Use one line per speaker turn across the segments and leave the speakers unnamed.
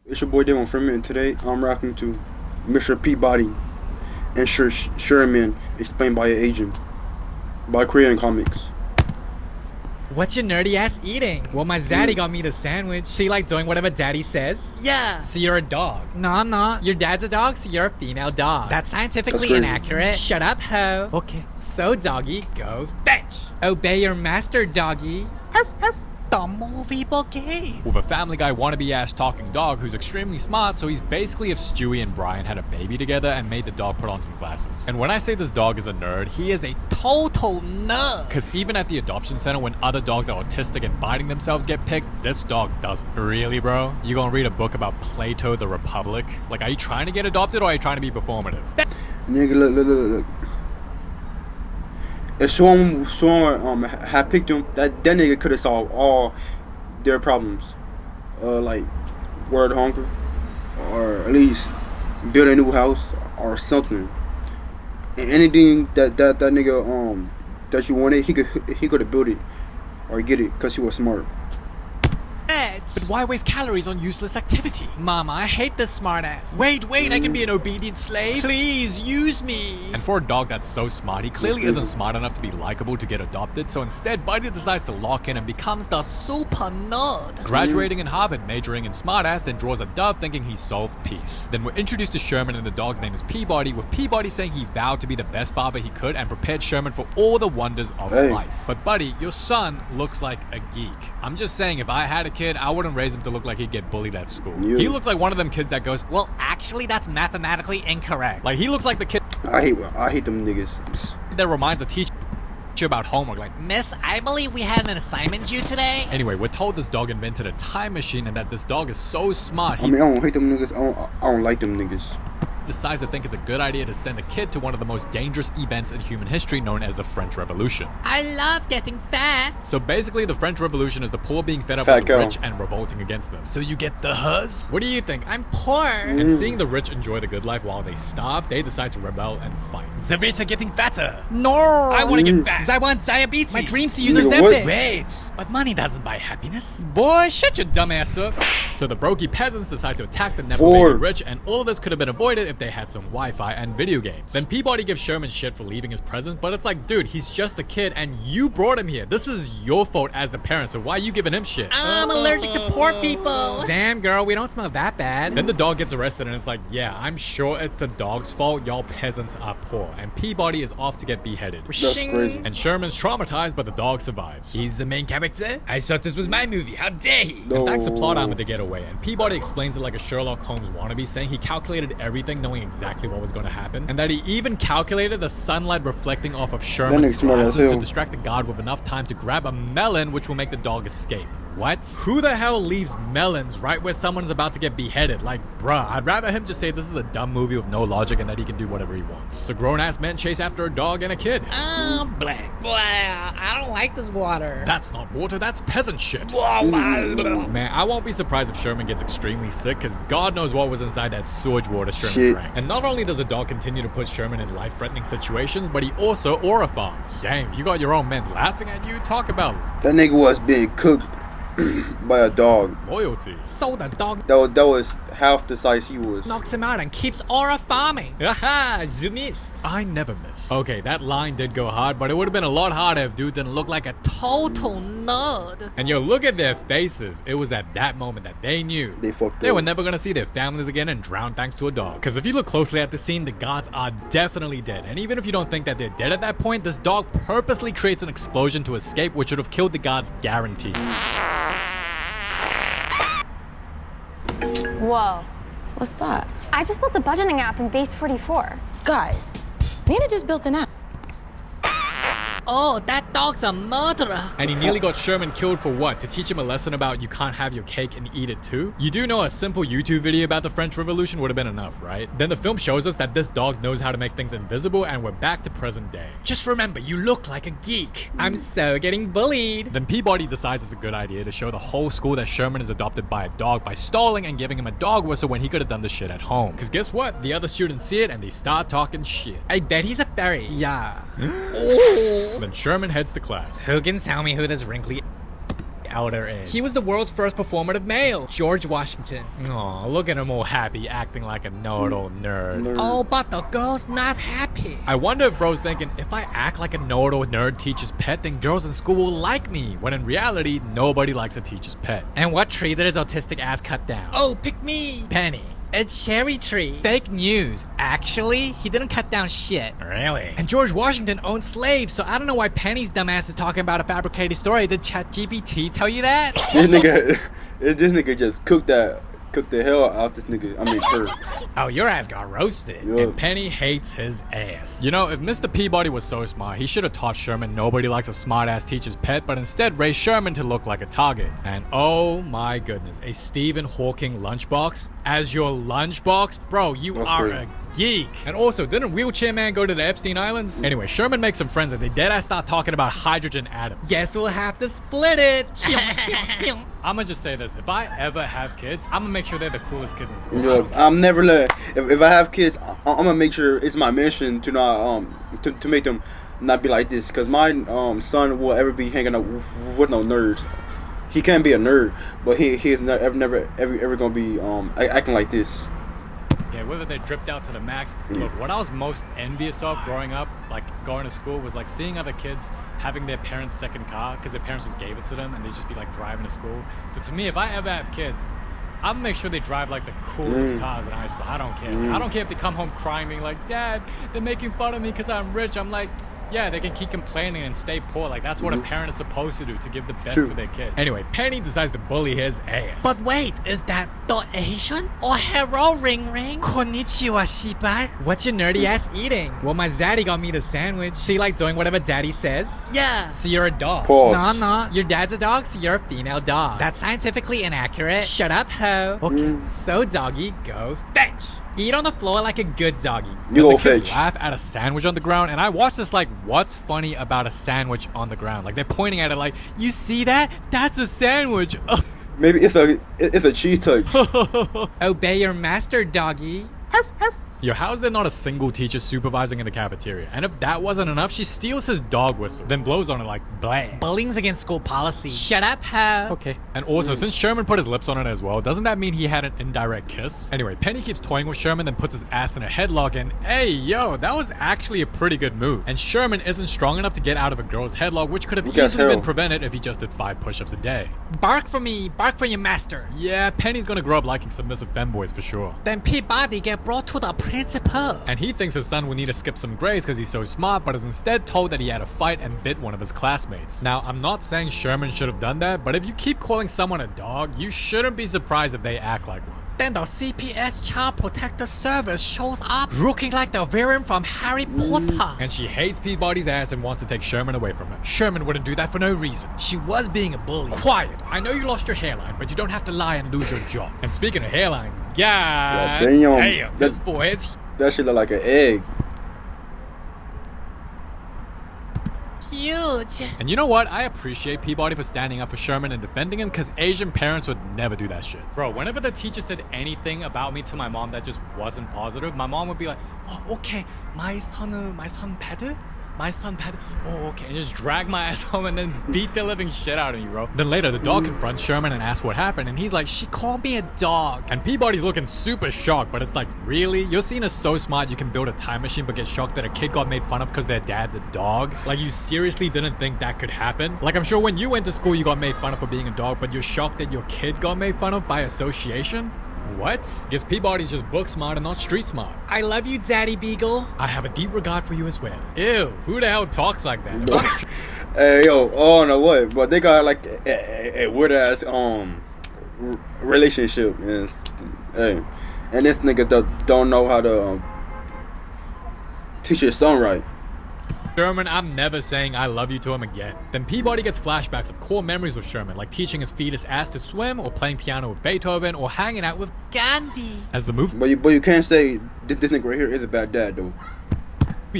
It's your boy Dylan Freeman, and today I'm rocking to Mr. Peabody and Sherman, explained by an agent, by Korean comics.
What's your nerdy ass eating? Well, my zaddy got me the sandwich. So you like doing whatever daddy says? Yeah. So you're a dog? No, I'm not. Your dad's a dog, so you're a female dog. That's scientifically inaccurate. Shut up, ho. Okay. So, doggy, go fetch. Obey your master, doggy. Huff, huff. The movie bouquet.
With a Family Guy wannabe-ass talking dog who's extremely smart, so he's basically if Stewie and Brian had a baby together and made the dog put on some glasses. And when I say this dog is a nerd, he is a total nerd. Because even at the adoption center when other dogs are autistic and biting themselves get picked, this dog doesn't. Really, bro? You gonna read a book about Plato the Republic? Like, are you trying to get adopted or are you trying to be performative?
Nigga, look. If someone had picked him, that nigga could have solved all their problems, like world hunger, or at least build a new house or something. And anything that nigga that you wanted, he could have built it or get it because he was smart.
But why waste calories on useless activity?
Mama, I hate this smartass.
Wait, I can be an obedient slave?
Please, use me.
And for a dog that's so smart, he clearly isn't smart enough to be likable to get adopted, so instead Buddy decides to lock in and becomes the super nerd. Graduating in Harvard, majoring in smartass, then draws a dove thinking he solved peace. Then we're introduced to Sherman and the dog's name is Peabody, with Peabody saying he vowed to be the best father he could and prepared Sherman for all the wonders of life. But Buddy, your son looks like a geek. I'm just saying, if I had a kid, I wouldn't raise him to look like he'd get bullied at school. He looks like one of them kids that goes, well, actually, that's mathematically incorrect. Like, he looks like the kid
I hate them niggas.
that reminds the teacher about homework, like,
Miss, I believe we had an assignment due today.
Anyway, we're told this dog invented a time machine and that this dog is so smart,
I don't hate them niggas. I don't like them niggas.
decides to think it's a good idea to send a kid to one of the most dangerous events in human history known as the French Revolution.
I love getting fat.
So basically, the French Revolution is the poor being fed up
Fat
with the
girl.
rich and revolting against them. So you get the huzz? What do you think?
I'm poor.
And seeing the rich enjoy the good life while they starve, they decide to rebel and fight.
The rich are getting fatter.
No.
I want to get fat.
I want diabetes.
My dreams to use
Nigga, what?
Ozempic. Wait, but money doesn't buy happiness.
Boy, shut your dumb ass up.
So the brokey peasants decide to attack the never
Four.
made rich, and all of this could have been avoided if they had some Wi-Fi and video games. Then Peabody gives Sherman shit for leaving his presence, but it's like, dude, he's just a kid and you brought him here. This is your fault as the parent, so why are you giving him shit?
I'm allergic to poor people. Damn, girl, we don't smell that bad.
Then the dog gets arrested and it's like, yeah, I'm sure it's the dog's fault. Y'all peasants are poor. And Peabody is off to get beheaded.
That's crazy.
And Sherman's traumatized, but the dog survives.
He's the main character? I thought this was my movie. How dare he?
In fact, the plot armor to get away, and Peabody explains it like a Sherlock Holmes wannabe, saying he calculated everything knowing exactly what was going to happen, and that he even calculated the sunlight reflecting off of Sherman's
nigga's smart as
glasses to
hell.
distract the guard with enough time to grab a melon, which will make the dog escape. What? Who the hell leaves melons right where someone's about to get beheaded? Like, bruh, I'd rather him just say this is a dumb movie with no logic and that he can do whatever he wants. So grown-ass men chase after a dog and a kid.
Blank.
Boy, I don't like this water.
That's not water, that's peasant shit. Man, I won't be surprised if Sherman gets extremely sick, because God knows what was inside that sewage water Sherman
Shit.
drank. And not only does the dog continue to put Sherman in life-threatening situations, but he also aura farms. Dang, you got your own men laughing at you? Talk about
That nigga was being cooked by a dog.
loyalty.
So the dog
That was half the size he was.
knocks him out and keeps aura farming.
Haha, you missed.
I never miss. Okay, that line did go hard, but it would have been a lot harder if dude didn't look like a
Total nerd.
And yo, look at their faces. It was at that moment that they knew
They fucked
they
up.
were never gonna see their families again and drown thanks to a dog. Because if you look closely at the scene, the gods are definitely dead. And even if you don't think that they're dead at that point, this dog purposely creates an explosion to escape, which would have killed the gods guaranteed.
Whoa.
What's that?
I just built a budgeting app in Base 44.
Guys, Nina just built an app.
Oh, that dog's a murderer.
And he nearly got Sherman killed for what? To teach him a lesson about you can't have your cake and eat it too? You do know a simple YouTube video about the French Revolution would have been enough, right? Then the film shows us that this dog knows how to make things invisible, and we're back to present day.
Just remember, you look like a geek.
I'm so getting bullied.
Then Peabody decides it's a good idea to show the whole school that Sherman is adopted by a dog by stalling and giving him a dog whistle when he could have done the shit at home. Cause guess what? The other students see it and they start talking shit.
I bet he's a fairy.
Yeah.
Then Sherman heads to class.
Who can tell me who this wrinkly
elder is. He was the world's first performative male, George Washington.
Aw, look at him all happy, acting like a know-it-all nerd.
Oh, but the girl's not happy.
I wonder if bro's thinking, if I act like a know-it-all nerd teacher's pet, then girls in school will like me. When in reality, nobody likes a teacher's pet.
And what tree did his autistic ass cut down?
Oh, pick me.
Penny.
A cherry tree.
Fake news. Actually, he didn't cut down shit.
Really?
And George Washington owned slaves, so I don't know why Penny's dumbass is talking about a fabricated story. Did ChatGPT tell you that?
This nigga just cooked the hell out this nigga. I mean, her.
Oh, your ass got roasted.
Yeah.
And Penny hates his ass. You know, if Mr. Peabody was so smart, he should have taught Sherman nobody likes a smart-ass teacher's pet, but instead raised Sherman to look like a target. And oh my goodness, a Stephen Hawking lunchbox as your lunchbox? Bro, you
That's
are
crazy.
a geek. And also, didn't Wheelchair Man go to the Epstein Islands? Anyway, Sherman makes some friends and they deadass start talking about hydrogen atoms.
Guess we'll have to split it.
I'ma just say this, if I ever have kids, I'ma make sure they're the coolest kids in school.
Yeah, I'm never let. If I have kids, I'm gonna make sure it's my mission to not to make them not be like this. Cause my son will ever be hanging out with no nerds. He can't be a nerd, but he's never gonna be acting like this.
Yeah, whether they dripped out to the max. Look, what I was most envious of growing up, like going to school, was like seeing other kids having their parents' second car because their parents just gave it to them and they just be like driving to school. So to me, if I ever have kids, I'm gonna make sure they drive like the coolest cars in high school. I don't care. I don't care if they come home crying, being like, Dad, they're making fun of me because I'm rich. I'm like, yeah, they can keep complaining and stay poor. Like, that's what a parent is supposed to do, to give the best for their kid. Anyway, Penny decides to bully his ass.
But wait, is that the Asian? Oh, hello, Ring Ring. Konnichiwa, Shibar.
What's your nerdy ass eating? Well, my zaddy got me the sandwich. So you like doing whatever daddy says?
Yeah.
So you're a dog.
Pause.
No, I'm not. Your dad's a dog, so you're a female dog. That's scientifically inaccurate. Shut up, ho. Okay, so doggy, go fetch. Eat on the floor like a good doggy.
You
And
go
the kids
fetch.
laugh at a sandwich on the ground, and I watch this like, what's funny about a sandwich on the ground? Like, they're pointing at it like, you see that? That's a sandwich. Ugh.
Maybe it's a cheese touch.
Obey your master, doggy. Arf, arf.
Yo, how is there not a single teacher supervising in the cafeteria? And if that wasn't enough, she steals his dog whistle, then blows on it like, blah.
Bullying's against school policy.
Shut up, ho.
Okay. And also, since Sherman put his lips on it as well, doesn't that mean he had an indirect kiss? Anyway, Penny keeps toying with Sherman, then puts his ass in a headlock, and hey, yo, that was actually a pretty good move. And Sherman isn't strong enough to get out of a girl's headlock, which could have
Weak as
easily been
hell.
prevented if he just did 5 push-ups a day.
Bark for me. Bark for your master.
Yeah, Penny's gonna grow up liking submissive femboys for sure.
Then Peabody get brought to the principal.
And he thinks his son will need to skip some grades because he's so smart, but is instead told that he had a fight and bit one of his classmates. Now, I'm not saying Sherman should have done that, but if you keep calling someone a dog, you shouldn't be surprised if they act like one.
Then the CPS Child Protector Service shows up looking like the villain from Harry Potter.
And she hates Peabody's ass and wants to take Sherman away from her. Sherman wouldn't do that for no reason.
She was being a bully.
Quiet. I know you lost your hairline, but you don't have to lie and lose your jaw. And speaking of hairlines, God damn, this forehead's
That shit look like an egg.
Huge.
And you know what? I appreciate Peabody for standing up for Sherman and defending him, because Asian parents would never do that shit. Bro, whenever the teacher said anything about me to my mom that just wasn't positive, my mom would be like, oh, okay, my son bad? My son bad? Oh, okay. And just drag my ass home and then beat the living shit out of me, bro. Then later, the dog confronts Sherman and asks what happened, and he's like, she called me a dog. And Peabody's looking super shocked, but it's like, really? Your scene is so smart you can build a time machine but get shocked that a kid got made fun of because their dad's a dog? Like, you seriously didn't think that could happen? Like, I'm sure when you went to school, you got made fun of for being a dog, but you're shocked that your kid got made fun of by association? What? Guess Peabody's just book smart and not street smart.
I love you, Daddy Beagle.
I have a deep regard for you as well. Ew, who the hell talks like that? If I'm
Hey yo, oh no what? But they got like a weird ass relationship, and hey, and this nigga don't know how to teach his son right.
Sherman, I'm never saying I love you to him again. Then Peabody gets flashbacks of core memories with Sherman, like teaching his fetus ass to swim, or playing piano with Beethoven, or hanging out with
Gandhi.
as the movie
But you can't say this nigga right here is a bad dad though.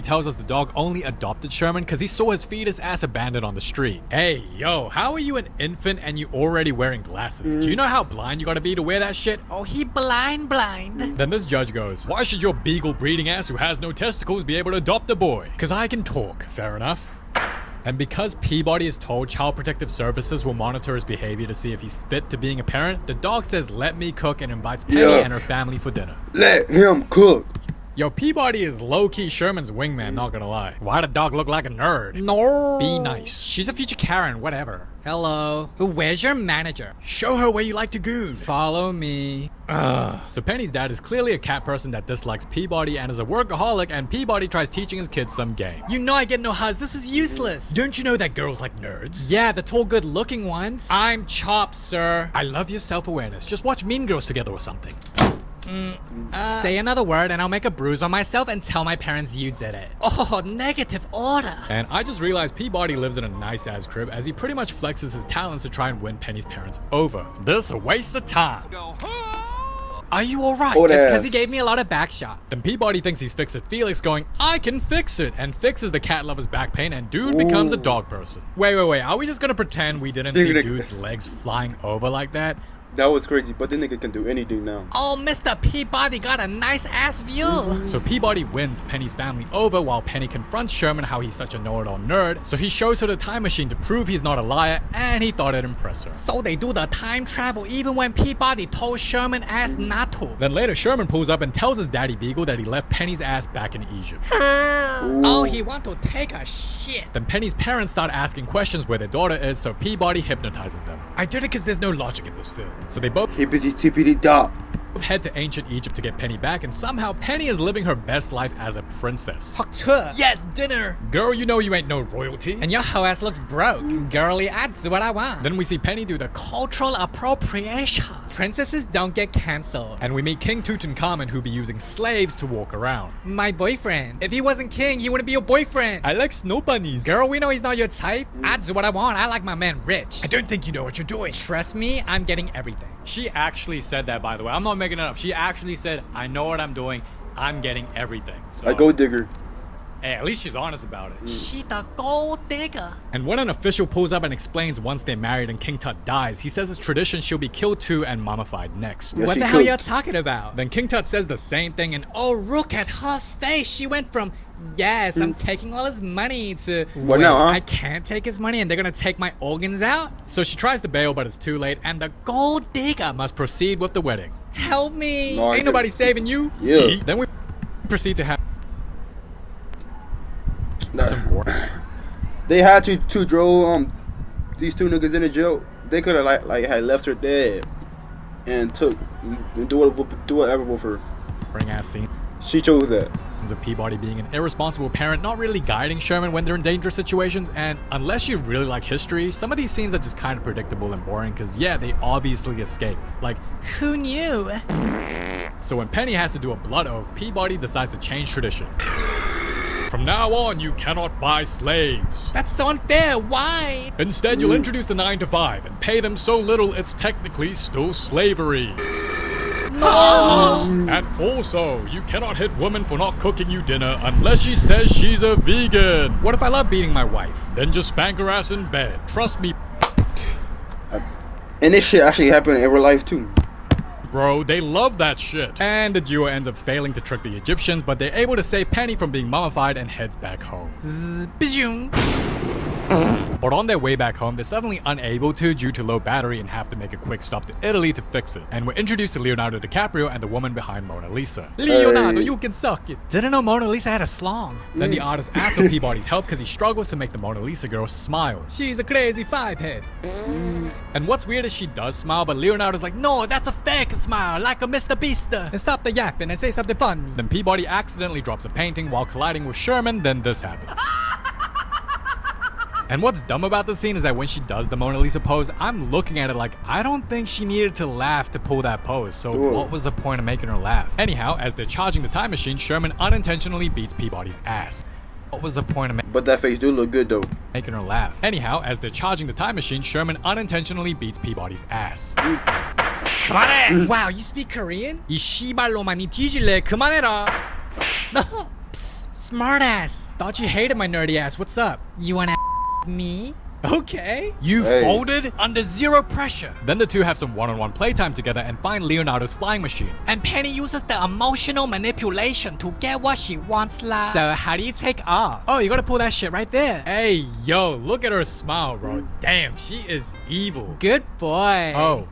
tells us the dog only adopted Sherman because he saw his fetus ass abandoned on the street. Hey, yo, how are you an infant and you already wearing glasses? Do you know how blind you gotta be to wear that shit?
Oh, he blind.
Then this judge goes, why should your beagle breeding ass who has no testicles be able to adopt a boy? Cause I can talk. Fair enough. And because Peabody is told Child Protective Services will monitor his behavior to see if he's fit to being a parent, the dog says, "Let me cook," and invites Penny and her family for dinner.
Let him cook.
Yo, Peabody is low-key Sherman's wingman, not gonna lie. Why the dog look like a nerd?
No.
Be nice.
She's a future Karen, whatever. Hello. Where's your manager?
Show her where you like to goon.
Follow me.
So Penny's dad is clearly a cat person that dislikes Peabody and is a workaholic, and Peabody tries teaching his kids some game.
You know I get no hugs. This is useless.
Don't you know that girls like nerds?
Yeah, the tall, good-looking ones. I'm Chop, sir.
I love your self-awareness. Just watch Mean Girls together or something.
Say another word and I'll make a bruise on myself and tell my parents you did it.
Oh, negative order.
And I just realized Peabody lives in a nice-ass crib as he pretty much flexes his talents to try and win Penny's parents over. This a waste of time.
Are you alright?
Oh,
It's
yes.
because he gave me a lot of back shots.
Then Peabody thinks he's fixed Felix, going, "I can fix it," and fixes the cat lover's back pain, and dude becomes a dog person. Wait, are we just gonna pretend we didn't see dude's legs flying over like that?
That was crazy, but the nigga can do anything now.
Oh, Mr. Peabody got a nice ass view.
So Peabody wins Penny's family over while Penny confronts Sherman how he's such a know-it-all nerd. So he shows her the time machine to prove he's not a liar, and he thought it'd impress her.
So they do the time travel even when Peabody told Sherman ass not to.
Then later Sherman pulls up and tells his daddy Beagle that he left Penny's ass back in Egypt.
Oh, he want to take a shit.
Then Penny's parents start asking questions where their daughter is, so Peabody hypnotizes them. I did it because there's no logic in this film. So they both
Hippity tippity dop.
head to ancient Egypt to get Penny back, and somehow Penny is living her best life as a princess.
Yes, dinner.
Girl, you know you ain't no royalty.
And your hoe ass looks broke. Girly, I do what I want.
Then we see Penny do the
Cultural appropriation.
Princesses don't get cancelled.
and we meet King Tutankhamun, who be using slaves to walk around.
My boyfriend. If he wasn't king, he wouldn't be your boyfriend.
I like snow bunnies.
Girl, we know he's not your type. I do what I want. I like my man rich.
I don't think you know what you're doing.
Trust me, I'm getting everything.
She actually said that, by the way. I'm not making it up. She actually said, "I know what I'm doing. I'm getting everything." So,
A gold digger.
hey, at least she's honest about it.
She the gold digger.
And when an official pulls up and explains once they're married and King Tut dies, he says it's tradition she'll be killed too and mummified next.
Yeah,
What
she
the hell
cooked.
y'all talking about?
Then King Tut says the same thing, and
Oh, look at her face. She went from, yes, I'm taking all his money to,
What now, huh?
I can't take his money and they're gonna take my organs out?
so she tries to bail, but it's too late, and the gold digger must proceed with the wedding.
Help me.
No, I
Ain't nobody saving you.
Yeah.
Then we proceed to have
Nah.
some war.
They had to throw these two niggas in the jail. They could have like had left her dead and do whatever with her.
Bring ass scene.
She chose that.
Of Peabody being an irresponsible parent, not really guiding Sherman when they're in dangerous situations, and unless you really like history, some of these scenes are just kind of predictable and boring because, yeah, they obviously escape. Like,
Who knew?
so when Penny has to do a blood oath, Peabody decides to change tradition. From now on, you cannot buy slaves.
That's so unfair. Why?
Instead, you'll introduce the 9 to 5 and pay them so little it's technically still slavery. And also, you cannot hit women for not cooking you dinner unless she says she's a vegan.
What if I love beating my wife?
Then just spank her ass in bed. Trust me,
And this shit actually happened in real life too.
bro, they love that shit. And the duo ends up failing to trick the Egyptians, but they're able to save Penny from being mummified and heads back home.
Bijoom.
But on their way back home, they're suddenly unable to due to low battery and have to make a quick stop to Italy to fix it. And we're introduced to Leonardo DiCaprio and the woman behind Mona Lisa.
Leonardo,
Hey.
you can suck it. Didn't know Mona Lisa had a slong.
Then the artist asks for Peabody's help because he struggles to make the Mona Lisa girl smile.
She's a crazy five-head.
And what's weird is she does smile, but Leonardo's like, no, that's a fake smile, like a Mr. Beast.
And stop the yapping and say something funny.
Then Peabody accidentally drops a painting while colliding with Sherman, then this happens. And what's dumb about the scene is that when she does the Mona Lisa pose, I'm looking at it like, I don't think she needed to laugh to pull that pose, so
Ooh.
what was the point of making her laugh? Anyhow, as they're charging the time machine, Sherman unintentionally beats Peabody's ass. What was the point of
But that face do look good though.
making her laugh? Anyhow, as they're charging the time machine, Sherman unintentionally beats Peabody's ass.
Wow, you speak Korean? 이 씨발로 많이 뒤질래. 그만해라. Psst, smartass. Thought you hated my nerdy ass. What's up?
You wanna me?
Okay.
You
Hey.
folded under zero pressure. Then the two have some one-on-one playtime together and find Leonardo's flying machine.
And Penny uses the emotional manipulation to get what she wants la.
So how do you take off? Oh, you gotta pull that shit right there.
Hey, yo, look at her smile, bro. Damn, she is evil.
Good boy.
Oh.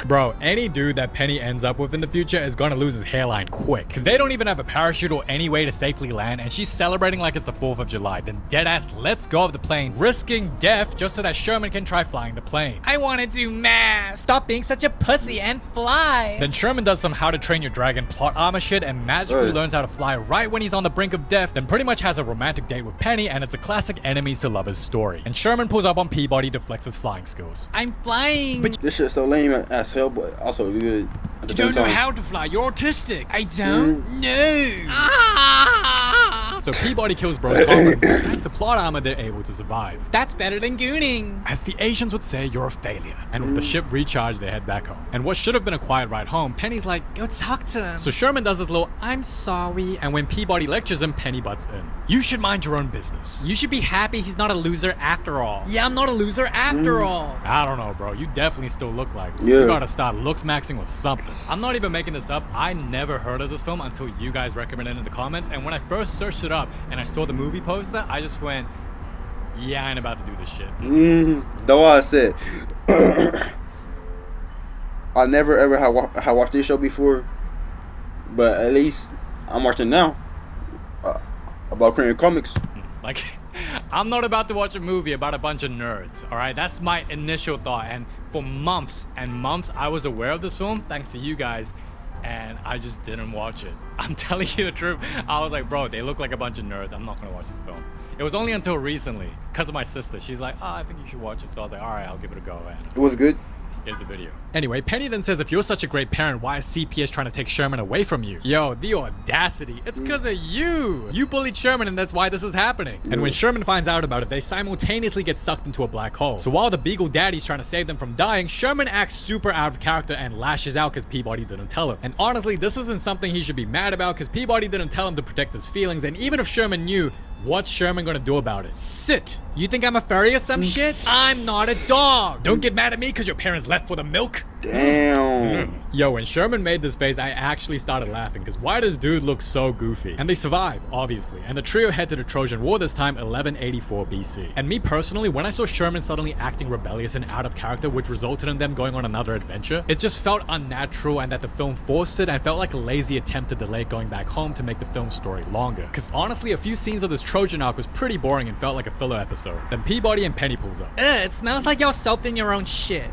Bro, any dude that Penny ends up with in the future is gonna lose his hairline quick. Cause they don't even have a parachute or any way to safely land, and she's celebrating like it's the 4th of July. Then deadass lets go of the plane, risking death just so that Sherman can try flying the plane.
I wanna do math. Stop being such a pussy and fly.
Then Sherman does some How to Train Your Dragon plot armor shit and magically
Hey.
learns how to fly right when he's on the brink of death, then pretty much has a romantic date with Penny, and it's a classic enemies to lovers story. And Sherman pulls up on Peabody to flex his flying skills.
I'm flying.
This shit's so lame as hell, but also good at the
You
same
don't know
time.
how to fly. You're autistic.
I don't know.
So Peabody kills Bro's confidence, but thanks to plot armor, they're able to survive.
That's better than gooning.
As the Asians would say, you're a failure. And with the ship recharged, they head back home. And what should have been a quiet ride home, Penny's like,
Go talk to him.
so Sherman does his little I'm sorry, and when Peabody lectures him, Penny butts in. You should mind your own business.
You should be happy he's not a loser after all. Yeah, I'm not a loser after all.
I don't know, bro. You definitely still look like it.
Yeah.
You gotta start looks maxing with something. I'm not even making this up. I never heard of this film until you guys recommended it in the comments. And when I first searched it up and I saw the movie poster, I just went, yeah, I ain't about to do this shit.
Though I said, I never ever have watched this show before, but at least I'm watching now about Korean comics.
Like, I'm not about to watch a movie about a bunch of nerds, alright? That's my initial thought. And for months and months, I was aware of this film, thanks to you guys, and I just didn't watch it. I'm telling you the truth. I was like, bro, they look like a bunch of nerds. I'm not gonna watch this film. It was only until recently, because of my sister. She's like, I think you should watch it. So I was like, alright, I'll give it a go. And
It was good.
here's the video. Anyway, Penny then says, if you're such a great parent, why is CPS trying to take Sherman away from you? Yo, the audacity. It's because of you. You bullied Sherman, and that's why this is happening. And when Sherman finds out about it, they simultaneously get sucked into a black hole. So while the Beagle Daddy's trying to save them from dying, Sherman acts super out of character and lashes out because Peabody didn't tell him. And honestly, this isn't something he should be mad about because Peabody didn't tell him to protect his feelings, and even if Sherman knew, what's Sherman gonna do about it?
Sit. You think I'm a furry or some shit? I'm not a dog. Don't get mad at me because your parents left for the milk.
Damn.
Yo, when Sherman made this face, I actually started laughing because why does dude look so goofy? And they survive, obviously. And the trio head to the Trojan War this time, 1184 BC. And me personally, when I saw Sherman suddenly acting rebellious and out of character, which resulted in them going on another adventure, it just felt unnatural and that the film forced it and felt like a lazy attempt to delay going back home to make the film story longer. Because honestly, a few scenes of this Trojan arc was pretty boring and felt like a filler episode. Then Peabody and Penny pulls up.
It smells like y'all soaked in your own shit.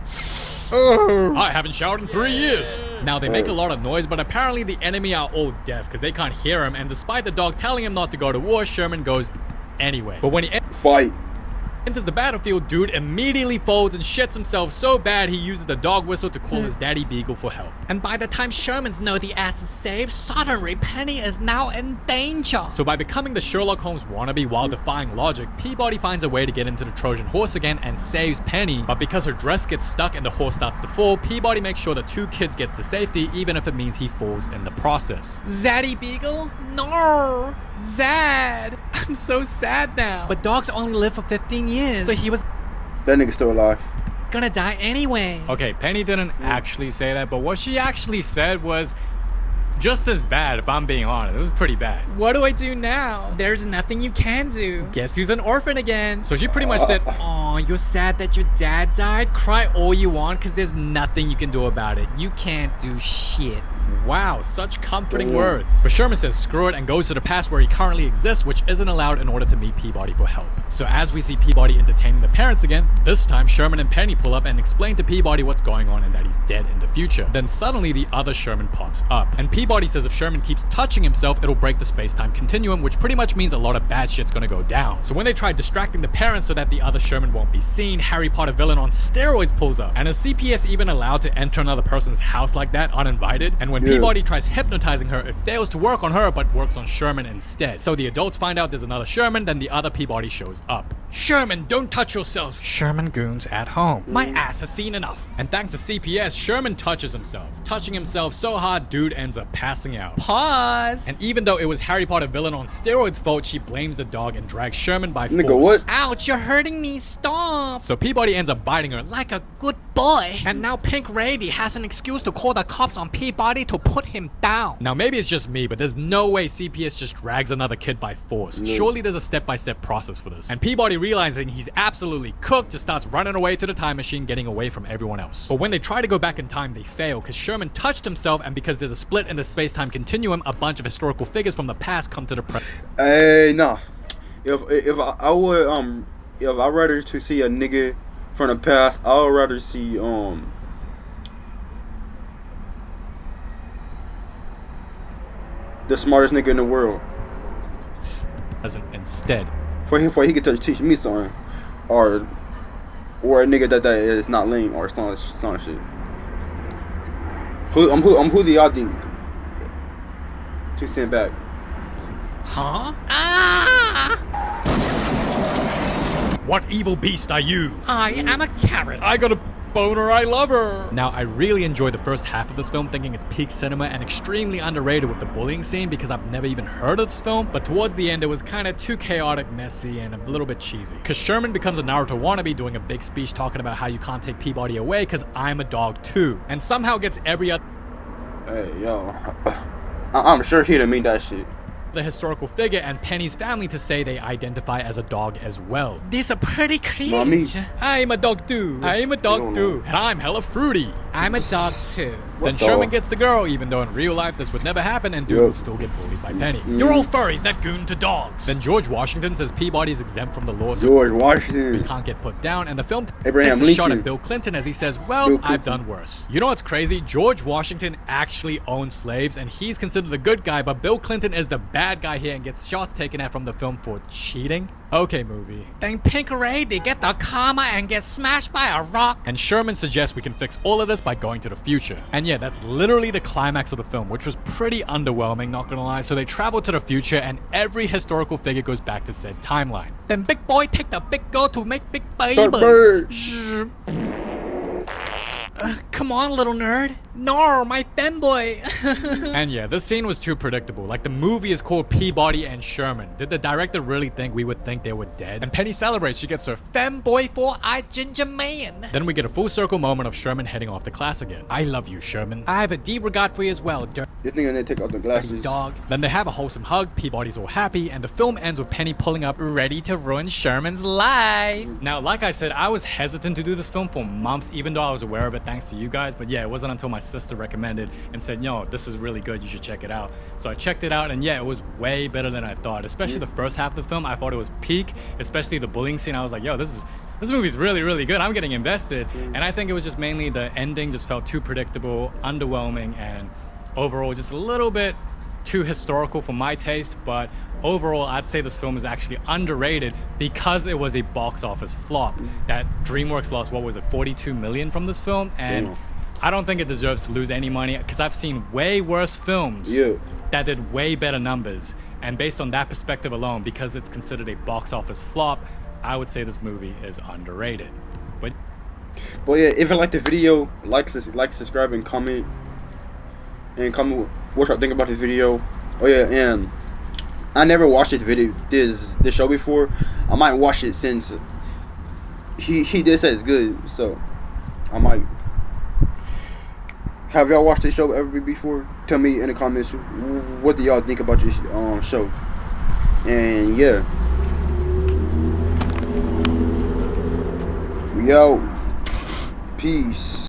I haven't showered in 3 years. Now they make a lot of noise, but apparently the enemy are all deaf because they can't hear him, and despite the dog telling him not to go to war, Sherman goes anyway. But when he
Fight.
enters the battlefield, dude immediately folds and shits himself so bad he uses the dog whistle to call his daddy Beagle for help.
And by the time Sherman's know the ass is saved, suddenly Penny is now in danger.
So by becoming the Sherlock Holmes wannabe while defying logic, Peabody finds a way to get into the Trojan horse again and saves Penny, but because her dress gets stuck and the horse starts to fall, Peabody makes sure the two kids get to safety even if it means he falls in the process.
Zaddy Beagle? No. Zad. I'm so sad now. But dogs only live for 15 years. So he was
That nigga still alive.
gonna die anyway.
Okay, Penny didn't actually say that, but what she actually said was just as bad, if I'm being honest. It was pretty bad.
What do I do now? There's nothing you can do. Guess who's an orphan again?
So she pretty much said,
Oh, you're sad that your dad died? Cry all you want because there's nothing you can do about it. You can't do shit.
wow, such comforting words. But Sherman says screw it and goes to the past where he currently exists, which isn't allowed in order to meet Peabody for help. So as we see Peabody entertaining the parents again, this time Sherman and Penny pull up and explain to Peabody what's going on and that he's dead in the future. Then suddenly the other Sherman pops up, and Peabody says if Sherman keeps touching himself, it'll break the space-time continuum, which pretty much means a lot of bad shit's gonna go down. So when they try distracting the parents so that the other Sherman won't be seen, Harry Potter villain on steroids pulls up. And is CPS even allowed to enter another person's house like that uninvited? And when
Yeah.
Peabody tries hypnotizing her, it fails to work on her but works on Sherman instead. So the adults find out there's another Sherman, then the other Peabody shows up. Sherman, don't touch yourself. Sherman goons at home. My ass has seen enough. And thanks to CPS, Sherman touches himself. Touching himself so hard, dude ends up passing out.
Pause.
And even though it was Harry Potter villain on steroids' fault, she blames the dog and drags Sherman by force.
Nigga, what?
Ouch, you're hurting me. Stop.
So Peabody ends up biting her like a good
Boy. And now Pink Lady has an excuse to call the cops on Peabody to put him down.
Now maybe it's just me, but there's no way CPS just drags another kid by force. Surely there's a step-by-step process for this. And Peabody, realizing he's absolutely cooked, just starts running away to the time machine, getting away from everyone else. But when they try to go back in time, they fail because Sherman touched himself, and because there's a split in the space-time continuum, a bunch of historical figures from the past come to the present.
Hey, nah. If I would if I rather to see a nigga from the past, I would rather see the smartest nigga in the world.
Instead.
For he could teach me something, or a nigga that is not lame or some shit. Who do y'all think to send back?
Huh?
What evil beast are you?
I am a carrot.
I got a boner, I love her. Now, I really enjoyed the first half of this film, thinking it's peak cinema and extremely underrated with the bullying scene because I've never even heard of this film, but towards the end it was kind of too chaotic, messy, and a little bit cheesy. Because Sherman becomes a Naruto wannabe doing a big speech talking about how you can't take Peabody away because I'm a dog too, and somehow gets every other
Hey, yo. I'm sure he didn't mean that shit.
the historical figure and Penny's family to say they identify as a dog as well.
This is pretty cringe.
Mommy.
I'm a dog too. I'm a dog too. And I'm hella fruity.
I'm a dog too.
Then
the-
Sherman gets the girl, even though in real life this would never happen, and dude
Yep.
will still get bullied by Penny. You're all furries that goon to dogs. Then George Washington says Peabody's exempt from the law, so
George
he
Washington.
can't get put down, and the film
Abraham
takes a shot
Lincoln.
at Bill Clinton as he says, well,
Bill
I've
Clinton.
done worse. You know what's crazy? George Washington actually owned slaves, and he's considered the good guy, but Bill Clinton is the bad guy here and gets shots taken at from the film for cheating? Okay, movie.
Then Pink Lady get the karma and get smashed by a rock.
And Sherman suggests we can fix all of this by going to the future. And yeah, that's literally the climax of the film, which was pretty underwhelming, not gonna lie. So they travel to the future and every historical figure goes back to said timeline.
Then Big Boy take the big girl to make big
Start
babies.
bird.
Come on, little nerd. No, my fanboy.
And yeah, this scene was too predictable. Like, the movie is called Peabody and Sherman. Did the director really think we would think they were dead? And Penny celebrates. She gets her
Fanboy for I ginger man.
Then we get a full circle moment of Sherman heading off to class again. I love you, Sherman.
I have a deep regard for you as well, dirty
You think I need to take off the glasses?
dog.
Then they have a wholesome hug, Peabody's all happy, and the film ends with Penny pulling up, ready to ruin Sherman's life. Now, like I said, I was hesitant to do this film for months, even though I was aware of it thanks to you guys, but yeah, it wasn't until my sister recommended and said, yo, this is really good, you should check it out. So I checked it out, and yeah, it was way better than I thought, especially the first half of the film. I thought it was peak, especially the bullying scene. I was like, yo, this movie's really, really good. I'm getting invested. And I think it was just mainly the ending just felt too predictable, underwhelming, and overall just a little bit too historical for my taste. But overall, I'd say this film is actually underrated because it was a box office flop. That DreamWorks lost, what was it, 42 million from this film, and
Damn.
I don't think it deserves to lose any money because I've seen way worse films
Yeah.
that did way better numbers. And based on that perspective alone, because it's considered a box office flop, I would say this movie is underrated. But
yeah, if you like the video, like, subscribe, and comment. And comment what y'all think about this video. Oh yeah, and I never watched this show before. I might watch it since he did say it's good, so I might. Have y'all watched this show ever before? Tell me in the comments what do y'all think about this show. And yeah, we out. Peace.